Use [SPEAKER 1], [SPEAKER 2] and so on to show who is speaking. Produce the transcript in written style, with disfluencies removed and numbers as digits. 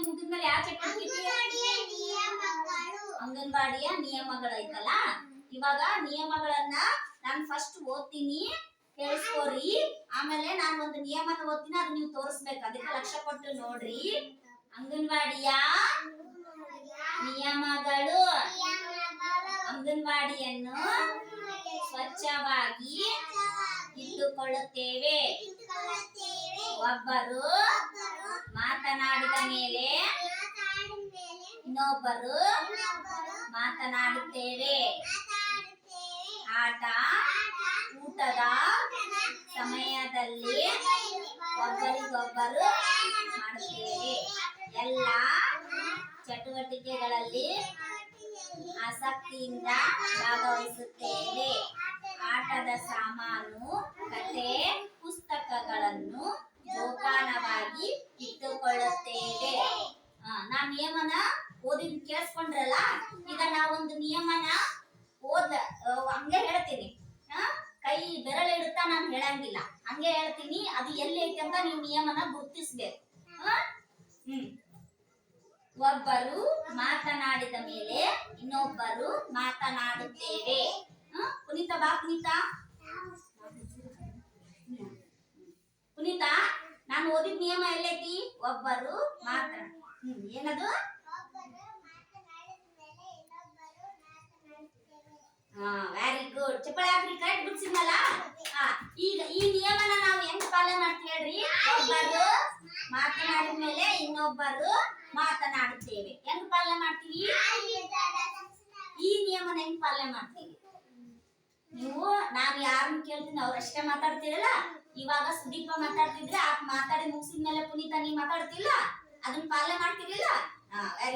[SPEAKER 1] ಮುಗಿದ್ಮೇಲೆ ಯಾವ ಚಟುವಟಿಕೆ? ಅಂಗನವಾಡಿಯ ನಿಯಮಗಳೈತಲ್ಲ. ಇವಾಗ ನಿಯಮಗಳನ್ನ ನಾನು ಫಸ್ಟ್ ಓದ್ತೀನಿ, ಕೇಳಿಸ್ಕೋರಿ. ಆಮೇಲೆ ನಾನು ಒಂದು ನಿಯಮನ ಓದ್ತೀನಿ, ಅದು ನೀವು ತೋರಿಸ್ಬೇಕು. ಅದಕ್ಕೆ ಲಕ್ಷ್ಯ ಕೊಟ್ಟು ನೋಡ್ರಿ. ಅಂಗನವಾಡಿಯ ನಿಯಮಗಳು. ಅಂಗನವಾಡಿಯನ್ನು ಸ್ವಚ್ಛವಾಗಿ ಇಟ್ಟುಕೊಳ್ಳುತ್ತೇವೆ. ಒಬ್ಬರು ಮಾತನಾಡಿದ ಮೇಲೆ ಇನ್ನೊಬ್ಬರು ಮಾತನಾಡುತ್ತೇವೆ. ಆಟ ಊಟದ ಸಮಯದಲ್ಲಿ ಒಬ್ಬರಿಗೊಬ್ಬರು ಮಾಡುತ್ತೇವೆ. ಎಲ್ಲ ಚಟುವಟಿಕೆಗಳಲ್ಲಿ ಆಸಕ್ತಿಯಿಂದ ಭಾಗವಹಿಸುತ್ತೇವೆ. ಆಟದ ಸಾಮಾನು, ಕತೆ, ಪುಸ್ತಕಗಳನ್ನು ಜೋಪಾನವಾಗಿ ಇಟ್ಟುಕೊಳ್ಳುತ್ತೇವೆ. ನಾನ್ ನಿಯಮನ ಓದಿದ್ ಕೇಳಿಸ್ಕೊಂಡ್ರಲ್ಲ. ಈಗ ನಾವೊಂದು ನಿಯಮನ ಹಂಗೆ ಹೇಳ್ತೀನಿ. ಕೈ ಬೆರಳಿಡುತ್ತಾ ನಾನು ಹೇಳಂಗಿಲ್ಲ, ಹಂಗೆ ಹೇಳ್ತೀನಿ. ಅದು ಎಲ್ಲಿ ಐತೆ ಅಂತ ನೀವು ನಿಯಮನ ಗುರುತಿಸ್ಬೇಕು. ಒಬ್ಬರು ಮಾತನಾಡಿದ ಮೇಲೆ ಇನ್ನೊಬ್ಬರು ಮಾತನಾಡುತ್ತೇವೆ. ಪುನೀತಾ ಬಾ. ಪುನೀತಾ, ನಾನು ಓದಿದ ನಿಯಮ ಎಲ್ಲೈತಿ? ಒಬ್ಬರು ಏನದು? Very good. ಚಪ್ಪಳ ಹಾಕ್ರಿ. ಕರೆಕ್ಟ್ ಬಿಡ್ಸಿದ್ನಲ್ಲ. ಈಗ ಈ ನಿಯಮನ ನಾವು ಹೆಂಗ್ ಪಾಲನೆ ಮಾಡ್ತೀವಿ ಹೇಳ್ರಿ? ಒಬ್ಬರು ಮಾತನಾಡಿದ ಮೇಲೆ ಇನ್ನೊಬ್ಬರು ಮಾತನಾಡುತ್ತೇವೆ. ಹೆಂಗ್ ಪಾಲನೆ ಮಾಡ್ತೀವಿ? ಈ ನಿಯಮನ ಹೆಂಗ್ ಪಾಲನೆ ಮಾಡ್ತೀವಿ? ನೀವು ನಾನು ಯಾರನ್ನ ಕೇಳ್ತೀನಿ ಅವ್ರಷ್ಟೇ ಮಾತಾಡ್ತೀರಲ್ಲ. ಇವಾಗ ಸುದೀಪ ಮಾತಾಡ್ತಿದ್ರೆ ಮಾತಾಡಿ ಮುಗಿಸಿದ್ಮೇಲೆ ಪುನೀತಾ ನೀ ಮಾತಾಡ್ತಿಲ್ಲ, ಅದನ್ನ ಪಾಲನೆ ಮಾಡ್ತಿರಲಿಲ್ಲ. ವೆರಿ